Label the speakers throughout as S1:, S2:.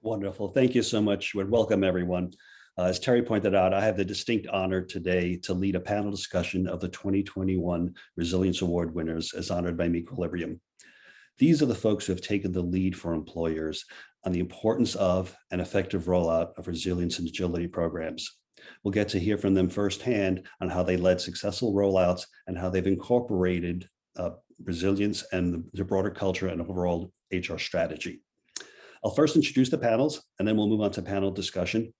S1: Wonderful. Thank you so much. Welcome, everyone. As Terry pointed out, I have the distinct honor today to lead a panel discussion of the 2021 Resilience Award winners as honored by meQuilibrium. These are the folks who have taken the lead for employers on the importance of an effective rollout of resilience and agility programs. We'll get to hear from them firsthand on how they led successful rollouts and how they've incorporated resilience and the broader culture and overall HR strategy. I'll first introduce the panels, and then we'll move on to panel discussion.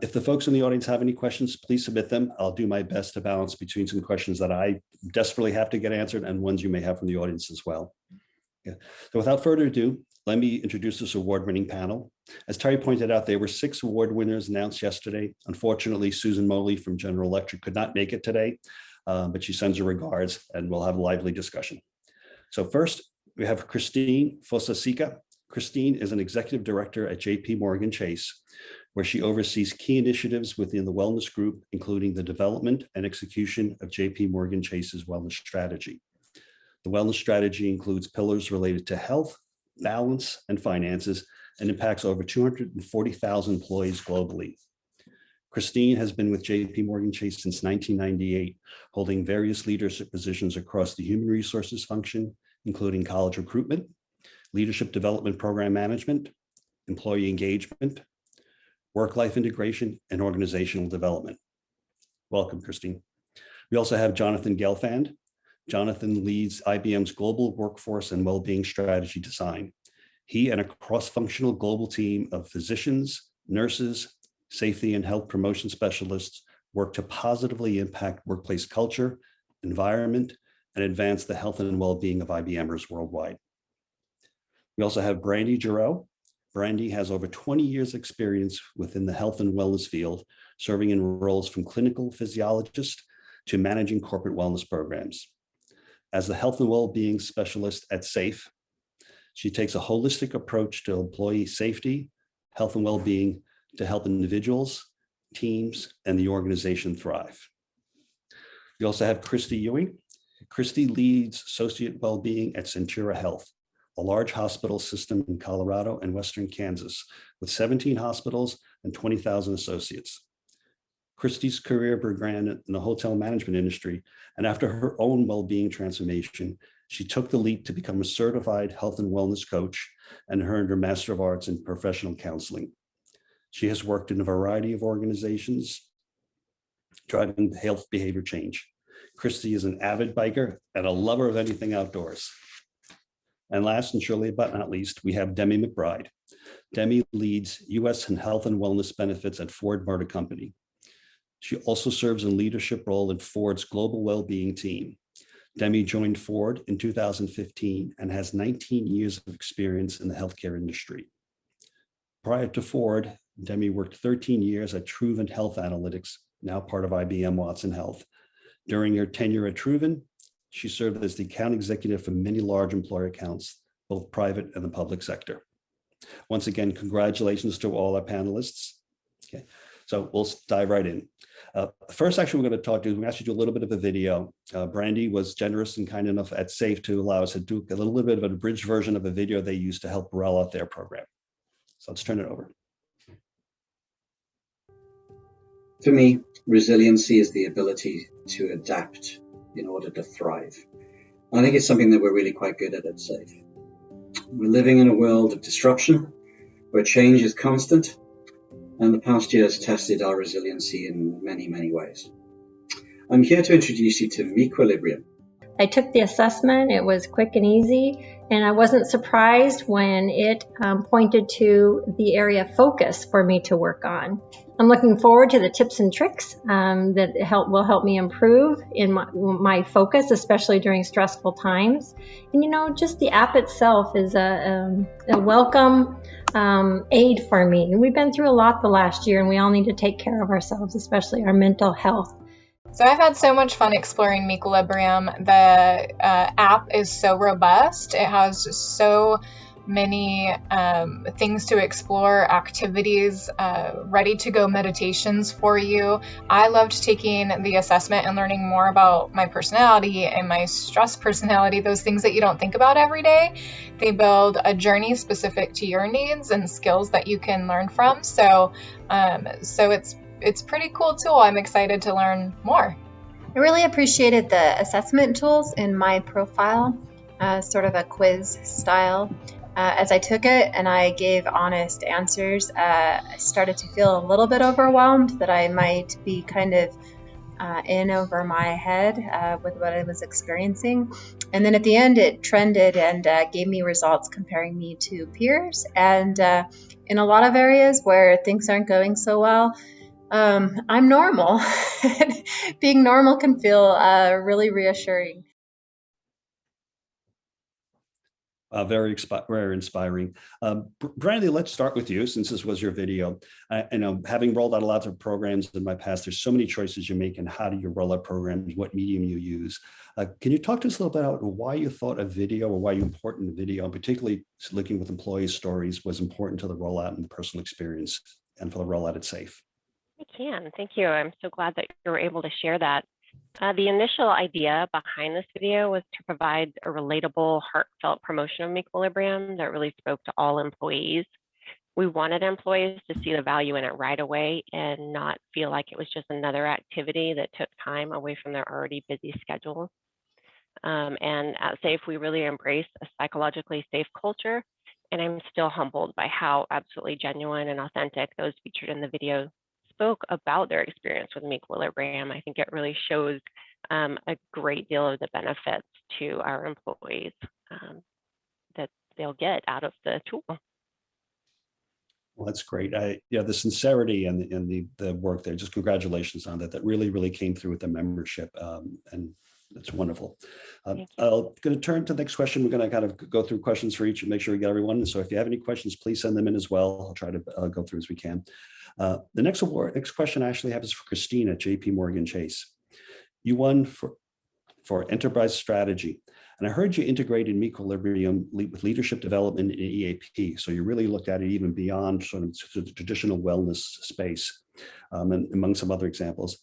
S1: If the folks in the audience have any questions, please submit them. I'll do my best to balance between some questions that I desperately have to get answered and ones you may have from the audience as well. Yeah. So without further ado, let me introduce this award-winning panel. As Terry pointed out, there were 6 award winners announced yesterday. Unfortunately, Susan Moley from General Electric could not make it today, but she sends her regards, and we'll have a lively discussion. So first, we have Christine Fosaca. Christine is an executive director at JP Chase, where she oversees key initiatives within the wellness group, including the development and execution of JP Chase's wellness strategy. The wellness strategy includes pillars related to health, balance, and finances, and impacts over 240,000 employees globally. Christine has been with JP Chase since 1998, holding various leadership positions across the human resources function, including college recruitment, leadership development program management, employee engagement, work-life integration, and organizational development. Welcome, Christine. We also have Jonathan Gelfand. Jonathan leads IBM's global workforce and well-being strategy design. He and a cross-functional global team of physicians, nurses, safety and health promotion specialists work to positively impact workplace culture, environment, and advance the health and well-being of IBMers worldwide. We also have Brandy Giroux. Brandy has over 20 years experience within the health and wellness field, serving in roles from clinical physiologist to managing corporate wellness programs. As the health and well-being specialist at SAFE, she takes a holistic approach to employee safety, health and well-being to help individuals, teams, and the organization thrive. We also have Christie Ewing. Christie leads associate well-being at Centura Health, a large hospital system in Colorado and Western Kansas, with 17 hospitals and 20,000 associates. Christie's career began in the hotel management industry, and after her own well-being transformation, she took the leap to become a certified health and wellness coach and earned her Master of Arts in Professional Counseling. She has worked in a variety of organizations driving health behavior change. Christie is an avid biker and a lover of anything outdoors. And last and surely but not least, we have Demi Mcbride. Demi leads U.S. and health and wellness benefits at Ford Motor Company. She also serves in leadership role in Ford's global well-being team. Demi joined Ford in 2015 and has 19 years of experience in the healthcare industry. Prior to Ford, Demi worked 13 years at Truven Health Analytics, now part of IBM Watson Health. During her tenure at Truven, she served as the account executive for many large employer accounts, both private and the public sector. Once again, congratulations to all our panelists. Okay, so we'll dive right in. First, actually, we're going to actually do a little bit of a video. Brandy was generous and kind enough at SAFE to allow us to do a little bit of an abridged version of a video they used to help roll out their program. So let's turn it over.
S2: For me, resiliency is the ability to adapt in order to thrive. I think it's something that we're really quite good at SAFE. We're living in a world of disruption where change is constant, and the past year has tested our resiliency in many, many ways. I'm here to introduce you to meQuilibrium.
S3: I took the assessment. It was quick and easy, and I wasn't surprised when it pointed to the area of focus for me to work on. I'm looking forward to the tips and tricks that will help me improve in my focus, especially during stressful times. And just the app itself is a welcome aid for me. We've been through a lot the last year, and we all need to take care of ourselves, especially our mental health.
S4: So I've had so much fun exploring meQuilibrium. The app is so robust. It has so many things to explore, activities, ready to go meditations for you. I loved taking the assessment and learning more about my personality and my stress personality, those things that you don't think about every day. They build a journey specific to your needs and skills that you can learn from. So it's pretty cool tool. I'm excited to learn more.
S5: I really appreciated the assessment tools in my profile, sort of a quiz style. As I took it and I gave honest answers, I started to feel a little bit overwhelmed that I might be kind of in over my head with what I was experiencing. And then at the end, it trended and gave me results comparing me to peers. And in a lot of areas where things aren't going so well, I'm normal. Being normal can feel really reassuring.
S1: Very inspiring. Brandy, let's start with you since this was your video. I know, having rolled out lots of programs in my past, there's so many choices you make and how do you roll out programs, what medium you use. Can you talk to us a little bit about why you thought a video or why you important video, particularly looking with employee stories, was important to the rollout and the personal experience and for the rollout at SAFE?
S6: I can. Thank you. I'm so glad that you were able to share that. The initial idea behind this video was to provide a relatable, heartfelt promotion of meQuilibrium that really spoke to all employees. We wanted employees to see the value in it right away and not feel like it was just another activity that took time away from their already busy schedules. And at SAFE, we really embrace a psychologically safe culture, and I'm still humbled by how absolutely genuine and authentic those featured in the video spoke about their experience with meQuilibrium. I think it really shows a great deal of the benefits to our employees that they'll get out of the tool.
S1: Well, that's great. The sincerity and the work there, just congratulations on that. That really came through with the membership, and it's wonderful. I'm going to turn to the next question. We're going to kind of go through questions for each and make sure we get everyone. And so if you have any questions, please send them in as well. I'll try to go through as we can. The next question I actually have is for Christine at JP Morgan Chase. You won for enterprise strategy. And I heard you integrated meQuilibrium with leadership development in EAP. So you really looked at it even beyond sort of the traditional wellness space, and among some other examples.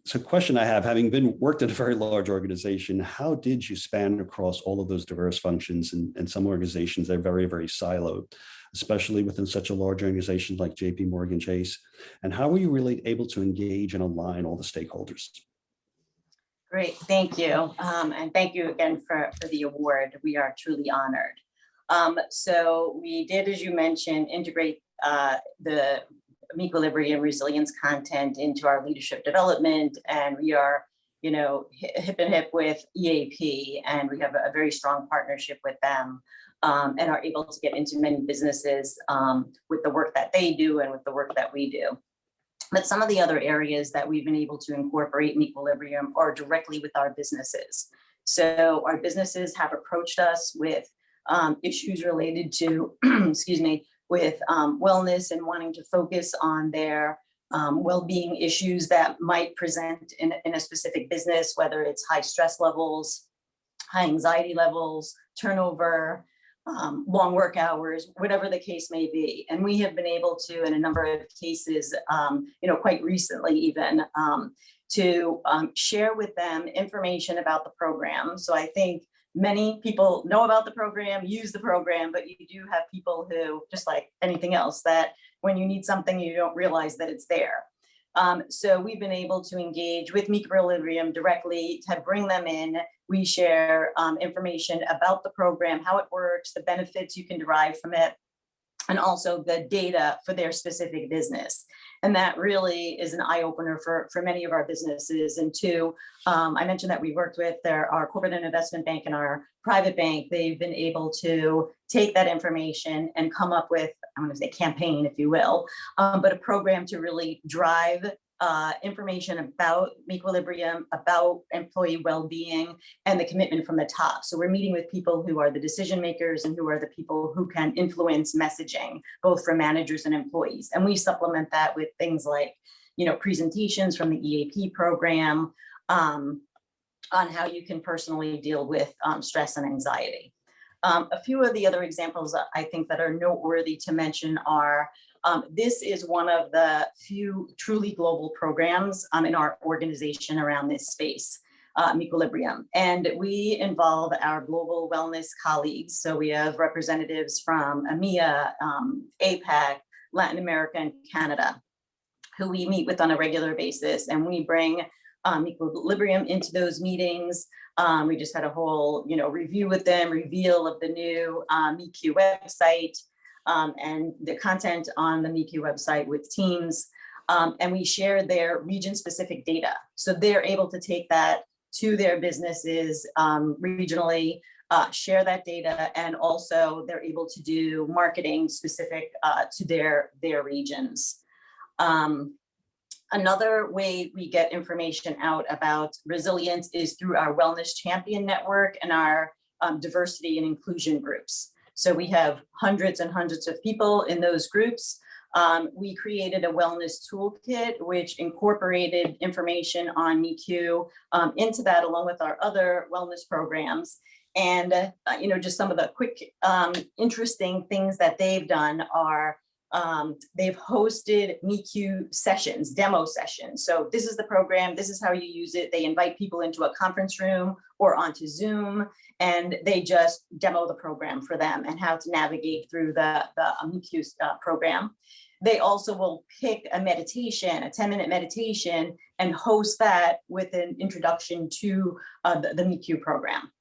S1: So question I have, having worked in a very large organization, how did you span across all of those diverse functions? And some organizations, they're very siloed, especially within such a large organization like JP Morgan Chase. And how were you really able to engage and align all the stakeholders?
S7: Great, thank you. And thank you again for the award. We are truly honored. So we did, as you mentioned, integrate the meQuilibrium resilience content into our leadership development. And we are, hip and hip with EAP, and we have a very strong partnership with them, and are able to get into many businesses with the work that they do and with the work that we do. But some of the other areas that we've been able to incorporate meQuilibrium are directly with our businesses. So our businesses have approached us with issues related to, with wellness and wanting to focus on their well-being issues that might present in a specific business, whether it's high stress levels, high anxiety levels, turnover, long work hours, whatever the case may be. And we have been able to, in a number of cases, quite recently even, to share with them information about the program. So I think many people know about the program, use the program, but you do have people who, just like anything else, that when you need something, you don't realize that it's there. So we've been able to engage with meQuilibrium directly to bring them in. We share information about the program, how it works, the benefits you can derive from it, and also the data for their specific business. And that really is an eye-opener for many of our businesses. And two, I mentioned that we worked with our corporate and investment bank and our private bank. They've been able to take that information and come up with, I want to say campaign, if you will, but a program to really drive information about meQuilibrium, about employee well-being, and the commitment from the top. So we're meeting with people who are the decision makers and who are the people who can influence messaging, both for managers and employees. And we supplement that with things like, presentations from the EAP program on how you can personally deal with stress and anxiety. A few of the other examples I think that are noteworthy to mention are, this is one of the few truly global programs in our organization around this space, meQuilibrium. And we involve our global wellness colleagues. So we have representatives from EMEA, APAC, Latin America, and Canada, who we meet with on a regular basis. And we bring meQuilibrium into those meetings. We just had a whole, review with them, reveal of the new meQ website, and the content on the meQ website with teams. And we share their region-specific data. So they're able to take that to their businesses regionally, share that data, and also they're able to do marketing specific to their regions. Another way we get information out about resilience is through our Wellness Champion Network and our diversity and inclusion groups. So we have hundreds and hundreds of people in those groups. We created a wellness toolkit, which incorporated information on meQ into that, along with our other wellness programs. And, just some of the quick, interesting things that they've done are they've hosted meQ sessions, demo sessions. So this is the program, this is how you use it. They invite people into a conference room or onto Zoom, and they just demo the program for them and how to navigate through the meQ program. They also will pick a meditation, a 10-minute meditation, and host that with an introduction to the meQ program.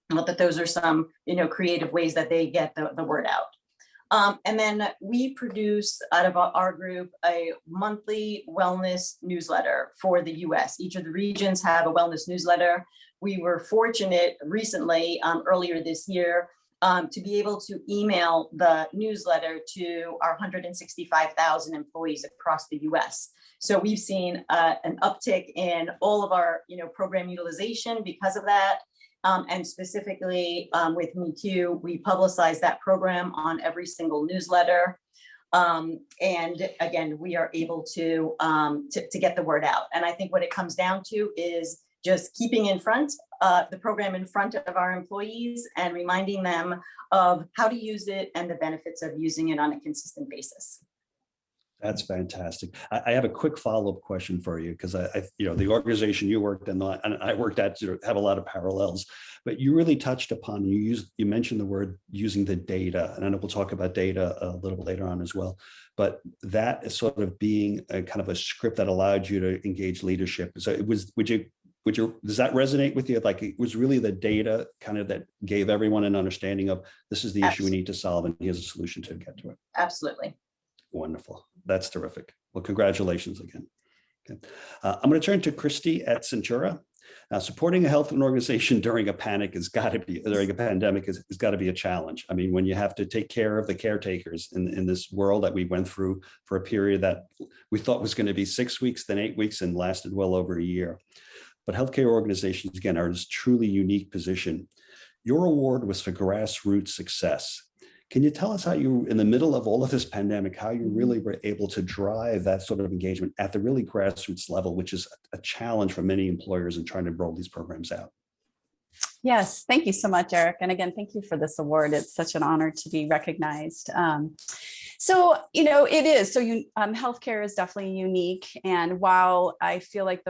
S7: Not that those are some, creative ways that they get the word out. And then we produce out of our group a monthly wellness newsletter for the US. Each of the regions have a wellness newsletter. We were fortunate recently, earlier this year, to be able to email the newsletter to our 165,000 employees across the US. So we've seen an uptick in all of our program utilization because of that. And specifically with meQ, we publicize that program on every single newsletter. And again, we are able to get the word out. And I think what it comes down to is just keeping the program in front of our employees and reminding them of how to use it and the benefits of using it on a consistent basis.
S1: That's fantastic. I have a quick follow-up question for you, because the organization you worked in and I worked at have a lot of parallels, but you really touched upon, you mentioned the word using the data, and I know we'll talk about data a little bit later on as well, but that is sort of being a kind of a script that allowed you to engage leadership. So does that resonate with you? Like, it was really the data kind of that gave everyone an understanding of, this is the issue we need to solve, and here's a solution to get to it.
S7: Absolutely.
S1: Wonderful. That's terrific. Well, congratulations again. Okay. I'm going to turn to Christie at Centura. Now, supporting a health organization during a pandemic has got to be a challenge. I mean, when you have to take care of the caretakers in this world that we went through for a period that we thought was going to be 6 weeks, then 8 weeks, and lasted well over a year. But healthcare organizations, again, are in this truly unique position. Your award was for grassroots success. Can you tell us how you, in the middle of all of this pandemic, how you really were able to drive that sort of engagement at the really grassroots level, which is a challenge for many employers in trying to roll these programs out?
S8: Yes, thank you so much, Eric. And again, thank you for this award. It's such an honor to be recognized. It is. So healthcare is definitely unique. And while I feel like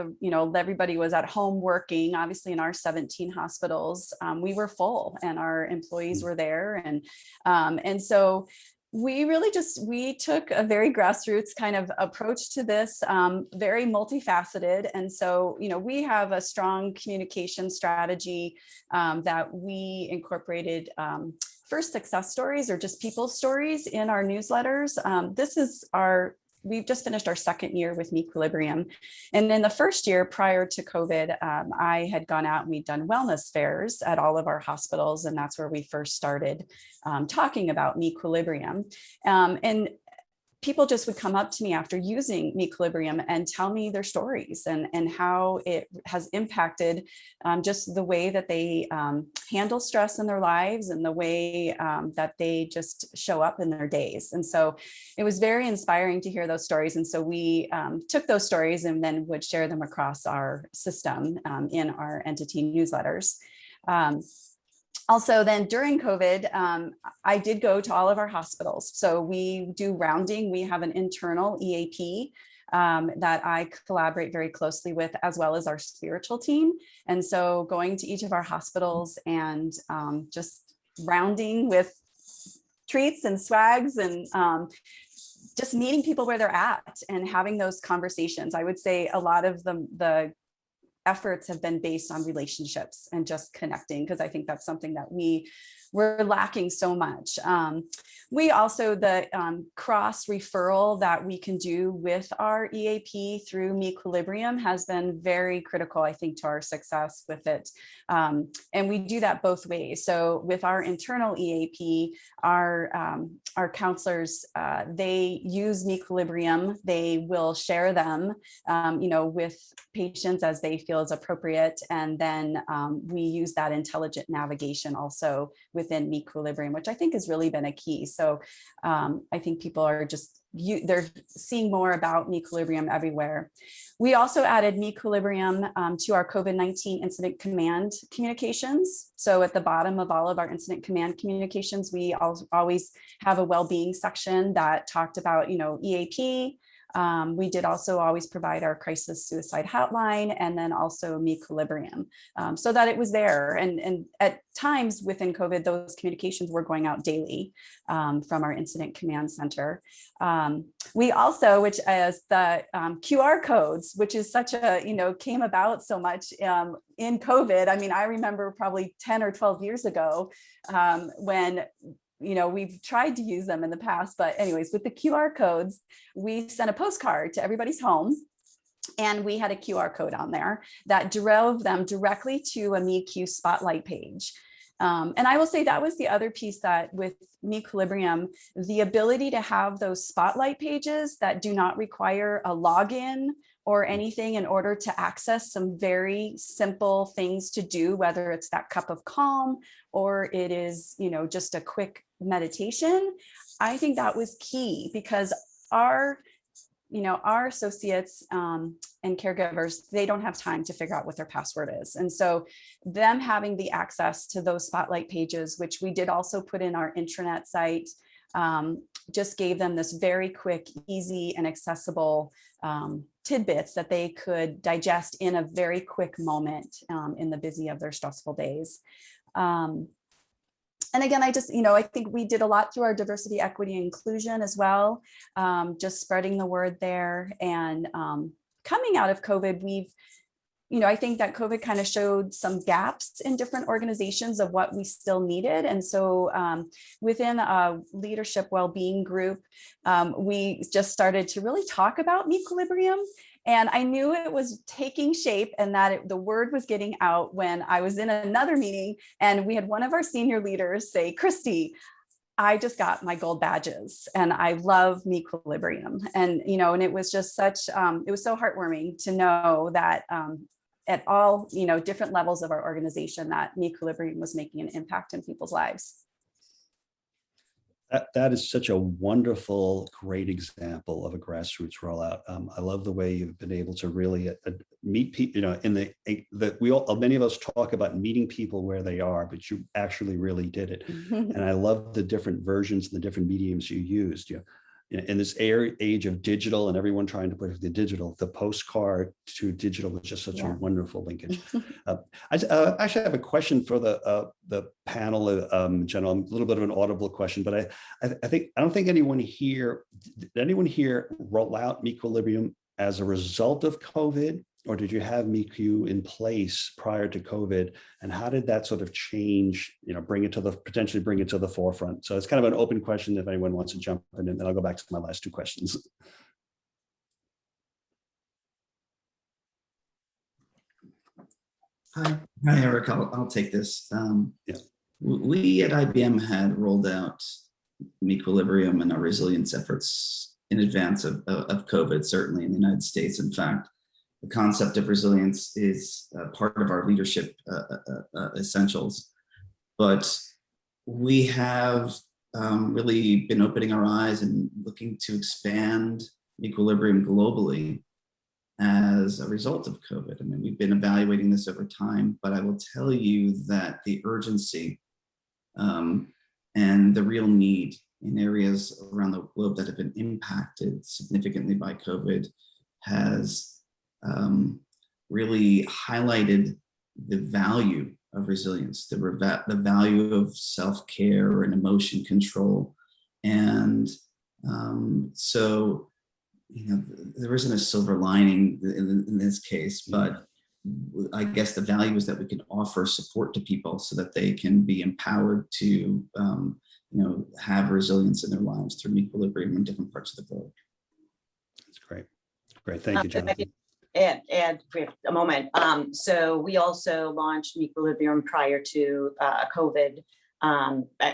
S8: everybody was at home working, obviously in our 17 hospitals, we were full and our employees were there. And so we took a very grassroots kind of approach to this, very multifaceted. And so, we have a strong communication strategy that we incorporated first success stories, or just people's stories, in our newsletters. We've just finished our second year with meQuilibrium. And in the first year prior to COVID, I had gone out and we'd done wellness fairs at all of our hospitals. And that's where we first started talking about meQuilibrium. And people just would come up to me after using meQuilibrium and tell me their stories and how it has impacted just the way that they handle stress in their lives and the way that they just show up in their days. And so it was very inspiring to hear those stories. And so we took those stories and then would share them across our system in our entity newsletters. Also, then during COVID, I did go to all of our hospitals. So we do rounding. We have an internal EAP that I collaborate very closely with, as well as our spiritual team. And so going to each of our hospitals and just rounding with treats and swags and just meeting people where they're at and having those conversations. I would say a lot of the efforts have been based on relationships and just connecting, because I think that's something that we're lacking so much. We also, the cross referral that we can do with our EAP through meQuilibrium has been very critical, I think, to our success with it. And we do that both ways. So with our internal EAP, our counselors, they use meQuilibrium. They will share them, with patients as they feel is appropriate. And then we use that intelligent navigation also within meQuilibrium, which I think has really been a key. So I think people are they're seeing more about meQuilibrium everywhere. We also added meQuilibrium to our COVID-19 incident command communications. So at the bottom of all of our incident command communications, we always have a well-being section that talked about, EAP. We did also always provide our crisis suicide hotline, and then also meQuilibrium, so that it was there. And at times within COVID, those communications were going out daily from our incident command center. We also, which is the QR codes, which is such a, came about so much in COVID. I mean, I remember probably 10 or 12 years ago when we've tried to use them in the past, but anyways, with the QR codes, we sent a postcard to everybody's home, and we had a QR code on there that drove them directly to a meQ spotlight page. And I will say that was the other piece, that with meQuilibrium, the ability to have those spotlight pages that do not require a login or anything in order to access some very simple things to do, whether it's that cup of calm or it is, just a quick meditation. I think that was key, because our associates and caregivers, they don't have time to figure out what their password is. And so them having the access to those spotlight pages, which we did also put in our intranet site, just gave them this very quick, easy, and accessible tidbits that they could digest in a very quick moment in the busy of their stressful days. And again, I think we did a lot through our diversity, equity, and inclusion as well, just spreading the word there. And coming out of COVID, I think that COVID kind of showed some gaps in different organizations of what we still needed. And so within a leadership well-being group, we just started to really talk about meQuilibrium. And I knew it was taking shape and that the word was getting out when I was in another meeting, and we had one of our senior leaders say, "Christie, I just got my gold badges and I love meQuilibrium." And, and it was just it was so heartwarming to know that at all, different levels of our organization, that meQuilibrium was making an impact in people's lives.
S1: That is such a wonderful, great example of a grassroots rollout. I love the way you've been able to really meet people. Many of us talk about meeting people where they are, but you actually really did it. And I love the different versions and the different mediums you used. In this age of digital and everyone trying to put the digital, the postcard to digital was just such a wonderful linkage. I actually have a question for the panel in general, a little bit of an audible question, but I don't think anyone here, did anyone here roll out meQuilibrium as a result of COVID, or did you have meQ in place prior to COVID? And how did that sort of change, potentially bring it to the forefront? So it's kind of an open question if anyone wants to jump in, and then I'll go back to my last two questions.
S9: Hi, Eric. I'll take this. We at IBM had rolled out meQuilibrium and our resilience efforts in advance of COVID, certainly in the United States. In fact, the concept of resilience is part of our leadership essentials. But we have really been opening our eyes and looking to expand meQuilibrium globally as a result of COVID. I mean, we've been evaluating this over time, but I will tell you that the urgency and the real need in areas around the globe that have been impacted significantly by COVID has really highlighted the value of resilience, the value of self-care and emotion control. And so, there isn't a silver lining in this case, but I guess the value is that we can offer support to people so that they can be empowered to, have resilience in their lives through meQuilibrium in different parts of the globe.
S1: That's great. Great. Thank you, Jonathan.
S7: Add for a moment. So we also launched meQuilibrium prior to COVID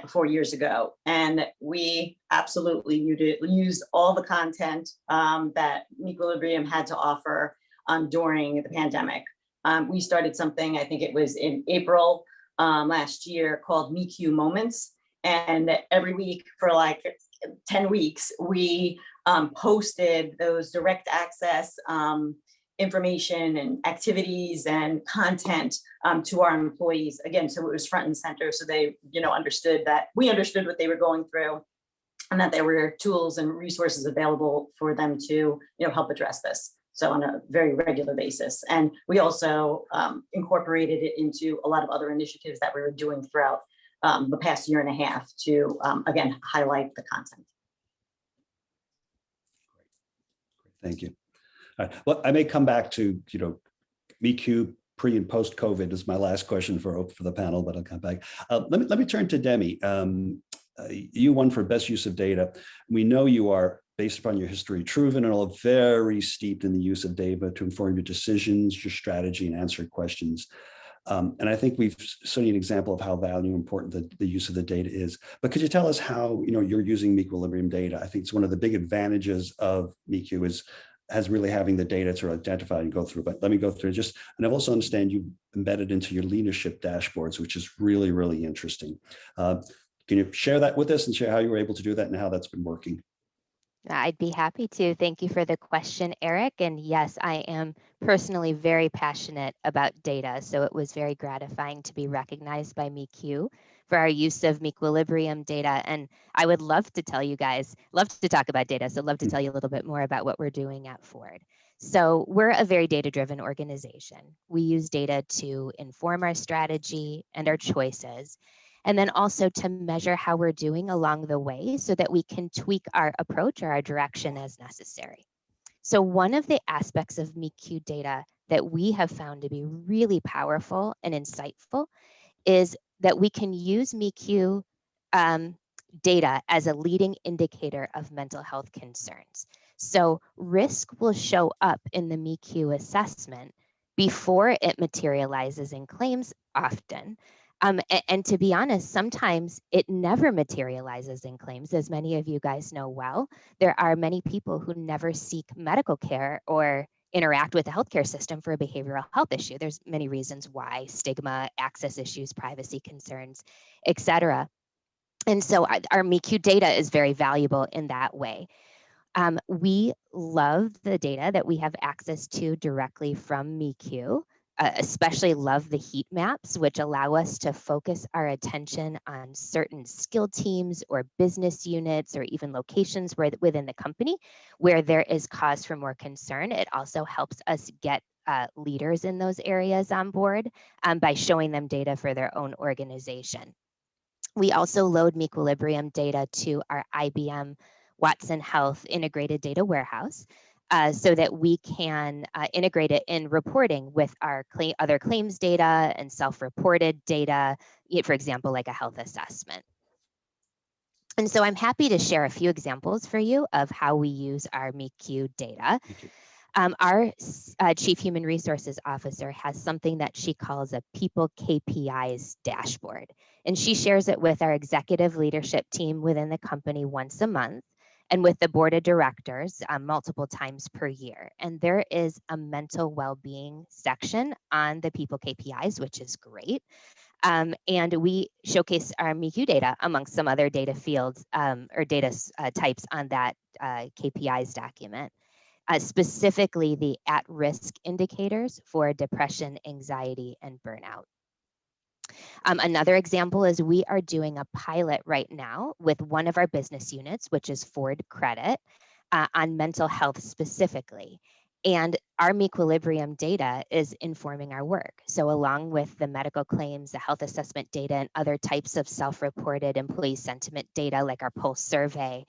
S7: 4 years ago, and we absolutely used all the content that meQuilibrium had to offer during the pandemic. We started something, I think it was in April last year, called meQ Moments, and every week for like 10 weeks, we posted those direct access information and activities and content to our employees. Again, so it was front and center, so they, understood that we understood what they were going through, and that there were tools and resources available for them to, help address this. So on a very regular basis. And we also incorporated it into a lot of other initiatives that we were doing throughout the past year and a half to, again, highlight the content.
S1: Thank you. Well, I may come back to, meQ pre and post COVID is my last question for the panel, but I'll come back. Let me turn to Demi. You won for best use of data. We know you are, based upon your history, proven and all very steeped in the use of data to inform your decisions, your strategy, and answer questions. And I think we've seen an example of how valuable and important the use of the data is. But could you tell us how you're using meQuilibrium data? I think it's one of the big advantages of meQ has really having the data to identify and go through. But let me go through and I also understand you embedded into your leadership dashboards, which is really, really interesting. Can you share that with us and share how you were able to do that and how that's been working?
S10: I'd be happy to. Thank you for the question, Eric. And yes, I am personally very passionate about data. So it was very gratifying to be recognized by meQ for our use of meQuilibrium data. And I would love to tell you guys, love to talk about data. So love to tell you a little bit more about what we're doing at Ford. So we're a very data-driven organization. We use data to inform our strategy and our choices, and then also to measure how we're doing along the way so that we can tweak our approach or our direction as necessary. So one of the aspects of meQ data that we have found to be really powerful and insightful is that we can use meQ data as a leading indicator of mental health concerns. So risk will show up in the meQ assessment before it materializes in claims often. And to be honest, sometimes it never materializes in claims. As many of you guys know well, there are many people who never seek medical care or interact with the healthcare system for a behavioral health issue. There's many reasons why: stigma, access issues, privacy concerns, et cetera. And so our meQ data is very valuable in that way. We love the data that we have access to directly from meQ. Especially love the heat maps, which allow us to focus our attention on certain skill teams or business units or even locations within the company where there is cause for more concern. It also helps us get leaders in those areas on board by showing them data for their own organization. We also load meQuilibrium data to our IBM Watson Health integrated data warehouse. So that we can integrate it in reporting with our other claims data and self-reported data, for example, like a health assessment. And so I'm happy to share a few examples for you of how we use our meQ data. Our Chief Human Resources Officer has something that she calls a People KPIs dashboard, and she shares it with our executive leadership team within the company once a month, and with the board of directors multiple times per year. And there is a mental well-being section on the People KPIs, which is great. And we showcase our meQ data amongst some other data fields or data types on that KPIs document, specifically the at-risk indicators for depression, anxiety, and burnout. Another example is we are doing a pilot right now with one of our business units, which is Ford Credit, on mental health specifically. And our meQuilibrium data is informing our work. So along with the medical claims, the health assessment data, and other types of self-reported employee sentiment data like our pulse survey,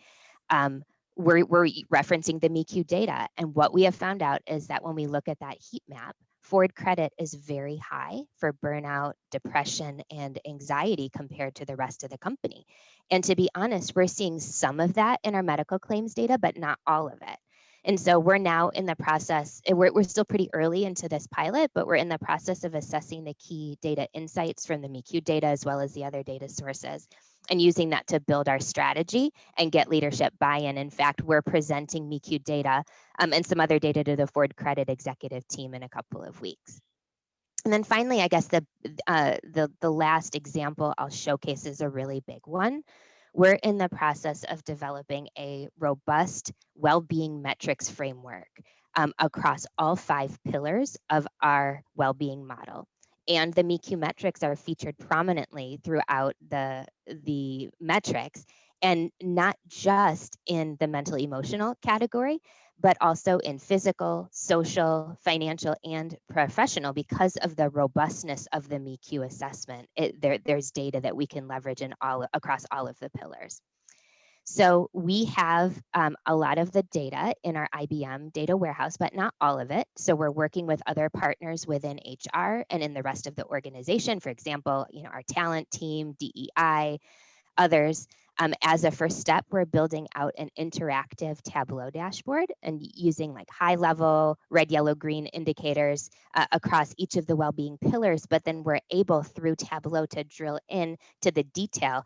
S10: we're referencing the MEQ data. And what we have found out is that when we look at that heat map, Ford Credit is very high for burnout, depression, and anxiety compared to the rest of the company. And to be honest, we're seeing some of that in our medical claims data, but not all of it. And so we're now in the process, we're still pretty early into this pilot, but we're in the process of assessing the key data insights from the MEQ data as well as the other data sources, and using that to build our strategy and get leadership buy-in. In fact, we're presenting MEQ data and some other data to the Ford Credit executive team in a couple of weeks. And then finally, I guess the last example I'll showcase is a really big one. We're in the process of developing a robust well-being metrics framework across all 5 pillars of our well-being model. And the MEQ metrics are featured prominently throughout the metrics, and not just in the mental emotional category, but also in physical, social, financial, and professional because of the robustness of the MEQ assessment. There's data that we can leverage across all of the pillars. So we have a lot of the data in our IBM data warehouse, but not all of it. So we're working with other partners within HR and in the rest of the organization. For example, our talent team, DEI, others. As a first step, we're building out an interactive Tableau dashboard and using like high level red, yellow, green indicators across each of the well-being pillars. But then we're able through Tableau to drill in to the detail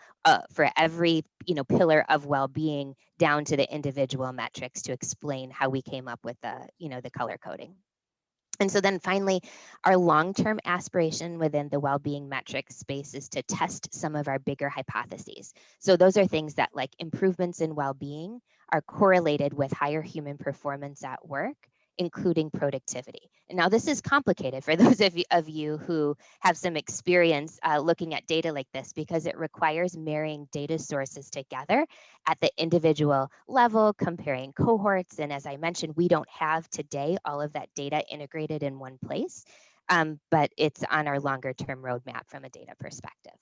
S10: for every pillar of well-being down to the individual metrics to explain how we came up with the color coding. And so then finally, our long-term aspiration within the well-being metrics space is to test some of our bigger hypotheses. So those are things that, like, improvements in well-being are correlated with higher human performance at work, including productivity. And now this is complicated for those of you who have some experience looking at data like this, because it requires marrying data sources together at the individual level, comparing cohorts. And as I mentioned, we don't have today all of that data integrated in one place, but it's on our longer term roadmap from a data perspective.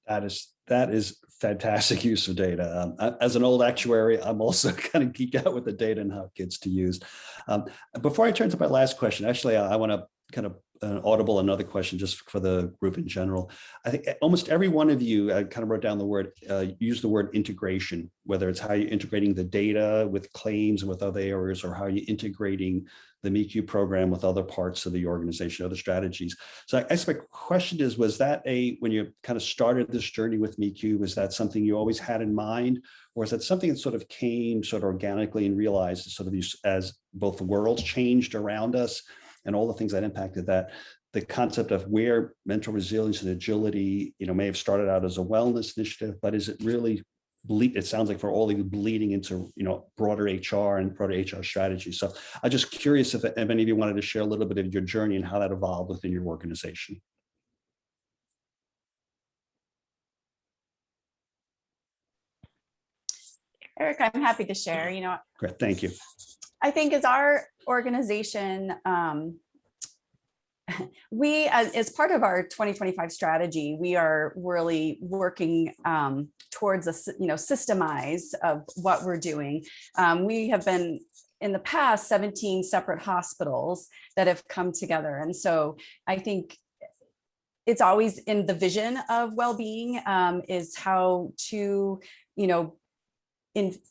S1: That is fantastic use of data. As an old actuary, I'm also kind of geeked out with the data and how it gets to use. Before I turn to my last question, actually, I want to kind of audible another question just for the group in general. I think almost every one of you kind of wrote down the word, use the word integration, whether it's how you're integrating the data with claims and with other areas, or how you're integrating the MEQ program with other parts of the organization, other strategies. So I guess my question is, was that when you kind of started this journey with MEQ, was that something you always had in mind? Or is that something that sort of came sort of organically and realized sort of as both the world changed around us and all the things that impacted that, the concept of where mental resilience and agility, may have started out as a wellness initiative, but is it really it sounds like for all of you bleeding into, broader HR and broader HR strategy. So I'm just curious if any of you wanted to share a little bit of your journey and how that evolved within your organization.
S8: Eric, I'm happy to share.
S1: Great, thank you.
S8: I think as our organization, we, as part of our 2025 strategy, we are really working towards a systemize of what we're doing. We have been in the past 17 separate hospitals that have come together, and so I think it's always in the vision of well-being is how to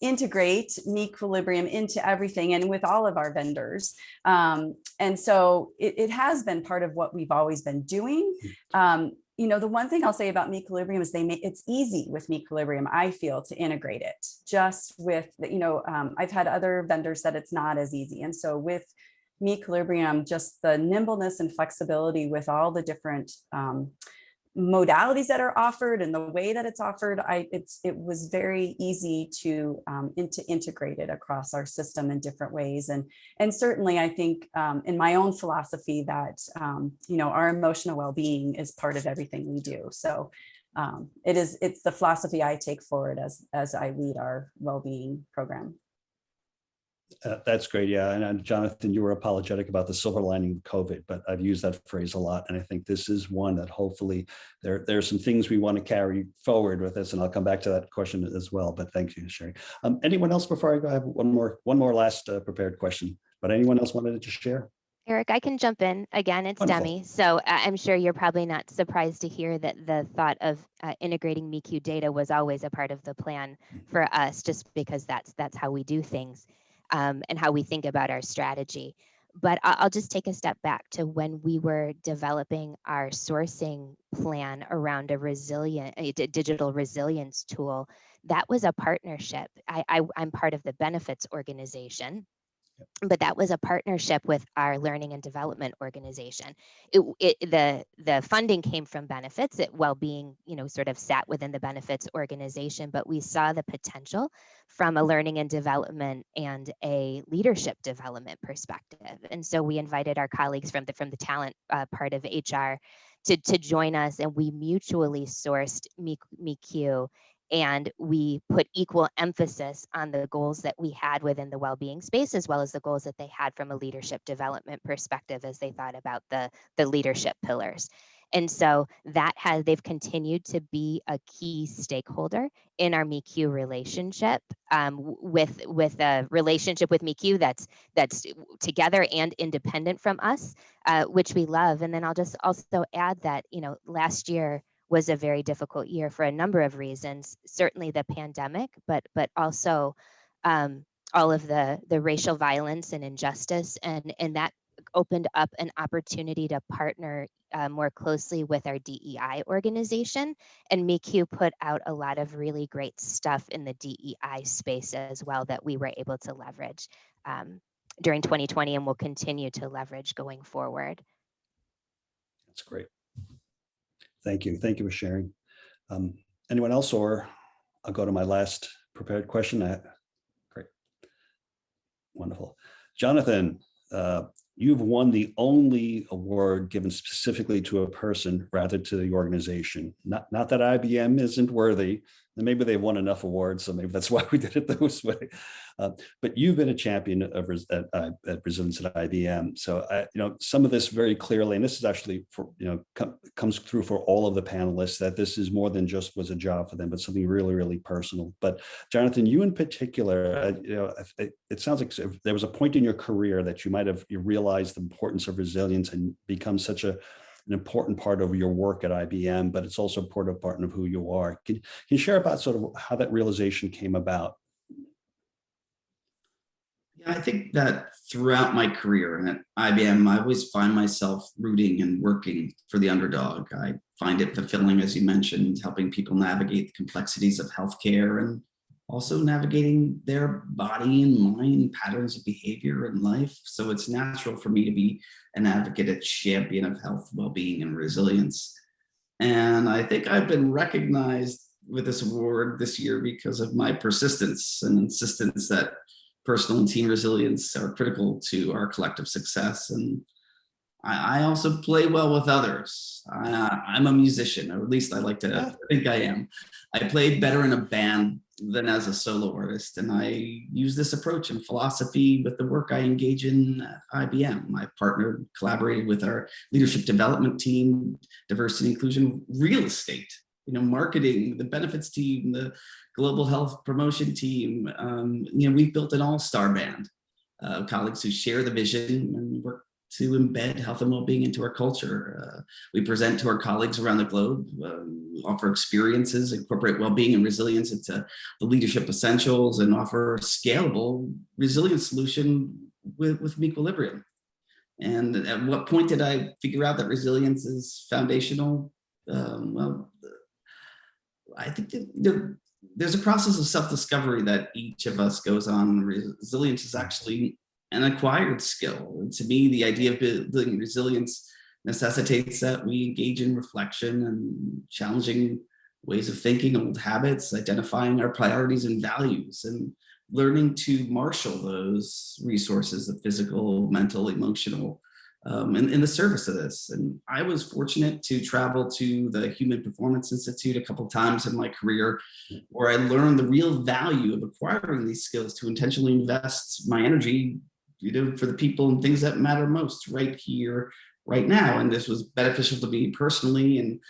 S8: integrate meQuilibrium into everything and with all of our vendors. And so it has been part of what we've always been doing. The one thing I'll say about meQuilibrium is it's easy with meQuilibrium, I feel, to integrate it. Just with, I've had other vendors that it's not as easy. And so with meQuilibrium, just the nimbleness and flexibility with all the different modalities that are offered and the way that it's offered, it was very easy to integrate it across our system in different ways. And certainly I think in my own philosophy that, our emotional well-being is part of everything we do. So it's the philosophy I take forward as I lead our well-being program.
S1: That's great. Yeah. And Jonathan, you were apologetic about the silver lining of COVID, but I've used that phrase a lot. And I think this is one that hopefully there are some things we want to carry forward with this. And I'll come back to that question as well. But thank you, Sherry. Anyone else before I go? I have one more last prepared question, but anyone else wanted to just share?
S10: Eric, I can jump in again. It's
S1: Wonderful.
S10: Demi. So I'm sure you're probably not surprised to hear that the thought of integrating meQ data was always a part of the plan for us, just because that's how we do things. And how we think about our strategy. But I'll just take a step back to when we were developing our sourcing plan around a digital resilience tool. That was a partnership. I'm part of the benefits organization, but that was a partnership with our learning and development organization. The funding came from benefits. Well-being, sort of sat within the benefits organization, but we saw the potential from a learning and development and a leadership development perspective. And so we invited our colleagues from the talent part of HR to join us, and we mutually sourced meQ. And we put equal emphasis on the goals that we had within the well-being space, as well as the goals that they had from a leadership development perspective as they thought about the leadership pillars. And so they've continued to be a key stakeholder in our meQ relationship, with a relationship with meQ that's together and independent from us, which we love. And then I'll just also add that, last year was a very difficult year for a number of reasons, certainly the pandemic, but also all of the racial violence and injustice, and that opened up an opportunity to partner more closely with our DEI organization. And meQ put out a lot of really great stuff in the DEI space as well that we were able to leverage during 2020 and will continue to leverage going forward.
S1: That's great. Thank you. Thank you for sharing. Anyone else, or I'll go to my last prepared question. Great. Wonderful. Jonathan, you've won the only award given specifically to a person rather to the organization. Not that IBM isn't worthy, and maybe they've won enough awards, so maybe that's why we did it this way. But you've been a champion of at resilience at IBM. So some of this very clearly, and this is actually comes through for all of the panelists, that this is more than just was a job for them, but something really, really personal. But Jonathan, you in particular, it sounds like there was a point in your career that you realized the importance of resilience and become such an important part of your work at IBM, but it's also an important part of who you are. Can you share about sort of how that realization came about?
S9: Yeah, I think that throughout my career and at IBM, I always find myself rooting and working for the underdog. I find it fulfilling, as you mentioned, helping people navigate the complexities of healthcare and also navigating their body and mind patterns of behavior in life. So it's natural for me to be an advocate, a champion of health, well-being, and resilience. And I think I've been recognized with this award this year because of my persistence and insistence that personal and team resilience are critical to our collective success. And I also play well with others. I'm a musician, or at least I like to think I am. I play better in a band than as a solo artist. And I use this approach and philosophy with the work I engage in at IBM. My partner collaborated with our leadership development team, diversity and inclusion, real estate, marketing, the benefits team, the global health promotion team. We've built an all-star band of colleagues who share the vision and work to embed health and well-being into our culture. We present to our colleagues around the globe, offer experiences, incorporate well-being and resilience into the leadership essentials, and offer a scalable resilience solution with meQuilibrium. And at what point did I figure out that resilience is foundational? I think that there's a process of self-discovery that each of us goes on. Resilience is actually an acquired skill. And to me, the idea of building resilience necessitates that we engage in reflection and challenging ways of thinking, old habits, identifying our priorities and values, and learning to marshal those resources, the physical, mental, emotional, in the service of this. And I was fortunate to travel to the Human Performance Institute a couple of times in my career, where I learned the real value of acquiring these skills to intentionally invest my energy, for the people and things that matter most right here, right now. And this was beneficial to me personally. And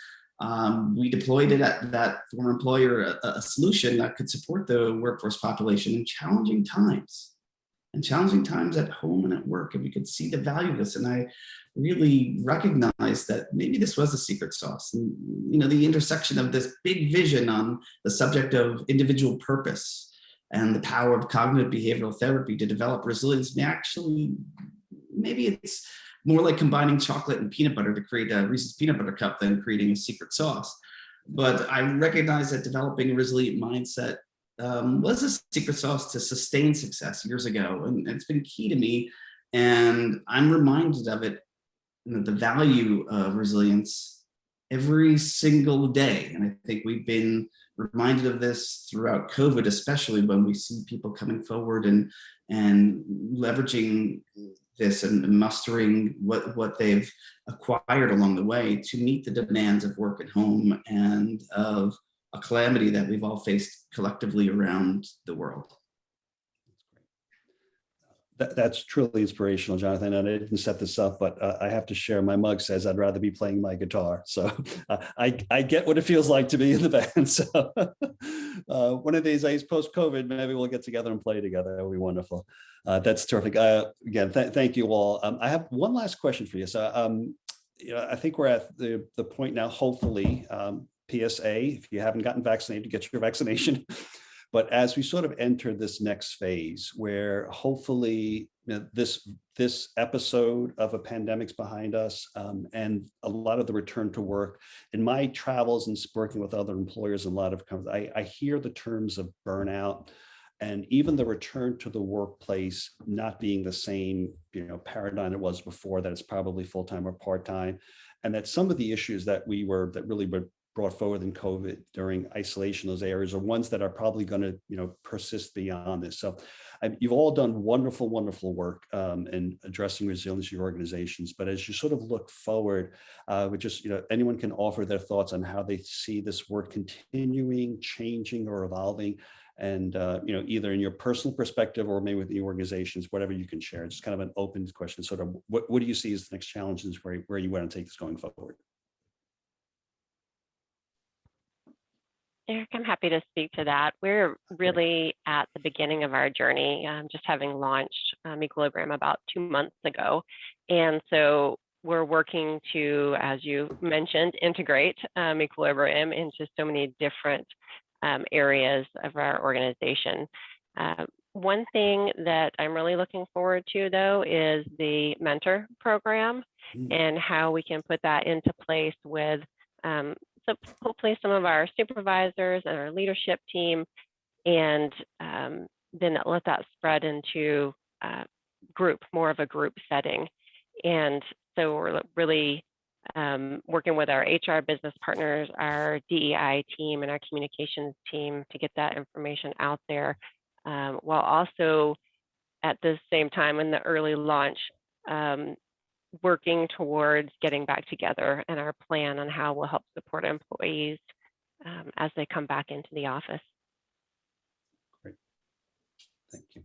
S9: we deployed it at that former employer, a solution that could support the workforce population in challenging times at home and at work. And we could see the value of this. And I really recognized that maybe this was a secret sauce. And, the intersection of this big vision on the subject of individual purpose and the power of cognitive behavioral therapy to develop resilience maybe it's more like combining chocolate and peanut butter to create a Reese's peanut butter cup than creating a secret sauce. But I recognize that developing a resilient mindset was a secret sauce to sustain success years ago. And it's been key to me. And I'm reminded of it, the value of resilience every single day. And I think we've been reminded of this throughout COVID, especially when we see people coming forward and leveraging this and mustering what they've acquired along the way to meet the demands of work at home and of a calamity that we've all faced collectively around the world.
S1: That's truly inspirational, Jonathan. And I didn't set this up, but I have to share. My mug says I'd rather be playing my guitar. So I get what it feels like to be in the band. So one of these days, post-COVID, maybe we'll get together and play together. That would be wonderful. That's terrific. Again, thank you all. I have one last question for you. So I think we're at the point now, hopefully, PSA, if you haven't gotten vaccinated, get your vaccination. But as we sort of enter this next phase where hopefully this episode of a pandemic's behind us, and a lot of the return to work, in my travels and working with other employers, and a lot of companies, I hear the terms of burnout and even the return to the workplace not being the same paradigm it was before, that it's probably full-time or part-time, and that some of the issues that really were brought forward in COVID during isolation, those areas are ones that are probably going to, persist beyond this. So you've all done wonderful, wonderful work in addressing resilience in your organizations. But as you sort of look forward, anyone can offer their thoughts on how they see this work continuing, changing, or evolving. And, either in your personal perspective or maybe with the organizations, whatever you can share. It's kind of an open question, sort of what do you see as the next challenges where you want to take this going forward?
S6: Eric, I'm happy to speak to that. We're really at the beginning of our journey, just having launched meQuilibrium about 2 months ago. And so we're working to, as you mentioned, integrate meQuilibrium into so many different areas of our organization. One thing that I'm really looking forward to, though, is the mentor program and how we can put that into place with so hopefully some of our supervisors and our leadership team, and then let that spread into more of a group setting. And so we're really working with our HR business partners, our DEI team, and our communications team to get that information out there, while also at the same time in the early launch, working towards getting back together and our plan on how we'll help support employees as they come back into the office.
S1: Great, thank you.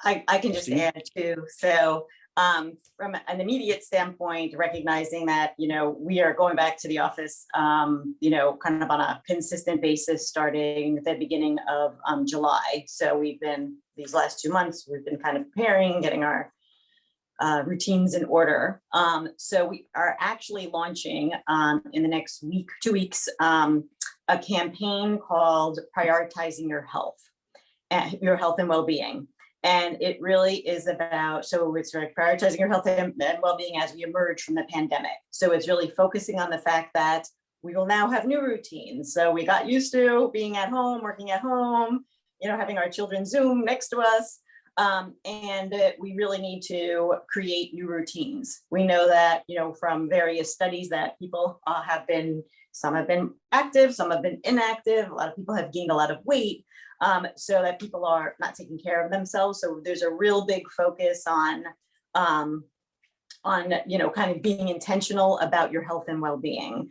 S7: I can just add too. So from an immediate standpoint, recognizing that, we are going back to the office, kind of on a consistent basis starting at the beginning of July. So these last 2 months, we've been kind of preparing, getting our routines in order. So we are actually launching in the next 2 weeks, a campaign called Prioritizing Your Health and well-being. And it really is about, so it's prioritizing your health and well-being as we emerge from the pandemic. So it's really focusing on the fact that we will now have new routines. So we got used to being at home, working at home, having our children Zoom next to us. And we really need to create new routines. We know that, from various studies that people some have been active, some have been inactive. A lot of people have gained a lot of weight, so that people are not taking care of themselves. So there's a real big focus on kind of being intentional about your health and well-being.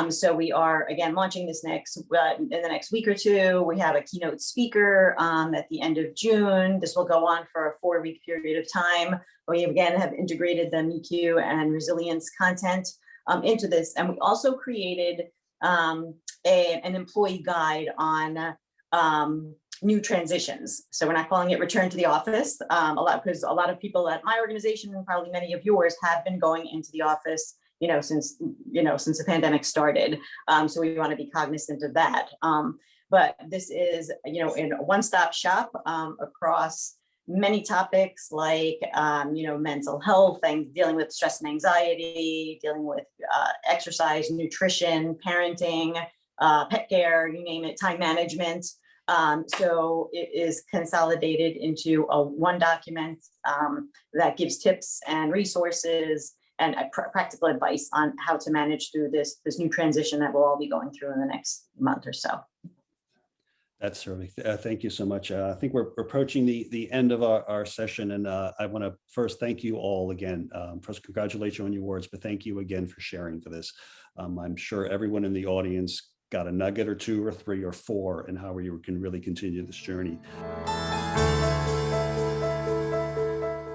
S7: So we are, again, launching this in the next week or two. We have a keynote speaker at the end of June. This will go on for a 4-week period of time. We, again, have integrated the meQ and resilience content into this. And we also created an employee guide on new transitions. So we're not calling it return to the office because a lot of people at my organization, and probably many of yours, have been going into the office since the pandemic started. So we want to be cognizant of that. But this is, in a one-stop shop across many topics like, mental health, and dealing with stress and anxiety, dealing with exercise, nutrition, parenting, pet care, you name it, time management. So it is consolidated into one document that gives tips and resources and practical advice on how to manage through this new transition that we'll all be going through in the next month or so.
S1: That's terrific. Thank you so much. I think we're approaching the end of our session, and I want to first thank you all again. First, congratulate you on your awards, but thank you again for sharing for this. I'm sure everyone in the audience got a nugget or 2 or 3 or 4 in how you can really continue this journey.